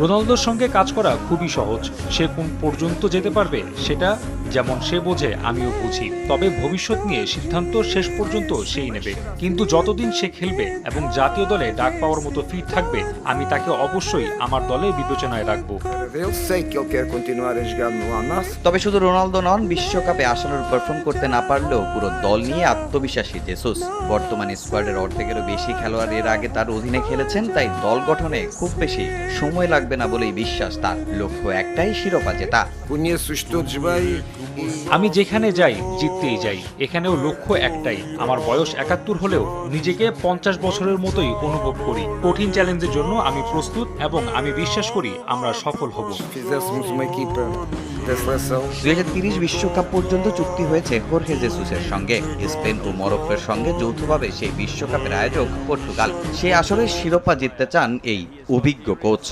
রোনালদোর সঙ্গে কাজ করা খুবই সহজ। সে কোন পর্যন্ত যেতে পারবে সেটা যেমন সে বোঝে আমিও বুঝি। তবে ভবিষ্যৎ নিয়ে সিদ্ধান্ত শেষ পর্যন্ত সেই নেবে। কিন্তু যতদিন সে খেলবে এবং জাতীয় দলে ডাক পাওয়ার মতো ফিট থাকবে, আমি তাকে অবশ্যই আমার দলে বিবেচনায় রাখব। তবে শুধু রোনালদো নন, বিশ্বকাপে আশানুরূপ পারফর্ম করতে না পারলেও পুরো দল নিয়ে আত্মবিশ্বাসী জেসুস। বর্তমানে স্কোয়াডের অর্ধেকেরও বেশি খেলোয়াড় এর আগে তার অধীনে খেলেছেন, তাই দল গঠনে খুব বেশি সময় লাগবে না বলেই বিশ্বাস তার। লক্ষ্য একটাই, শিরোপা জেতা। আমি যেখানে যাই জিততেই যাই। এখানেও লক্ষ্য একটাই। আমার বয়স ৭১ হলেও নিজেকে ৫০ বছরের মতোই অনুভব করি। কঠিন চ্যালেঞ্জের জন্য আমি প্রস্তুত এবং আমি বিশ্বাস করি আমরা সফল হব। ২০৩০ বিশ্বকাপ পর্যন্ত চুক্তি হয়েছে হোর্হে জেসুসের সঙ্গে। স্পেন ও মরক্কোর সঙ্গে যৌথভাবে সেই বিশ্বকাপের আয়োজক পর্তুগাল। সেই আসরে শিরোপা জিততে চান এই অভিজ্ঞ কোচ।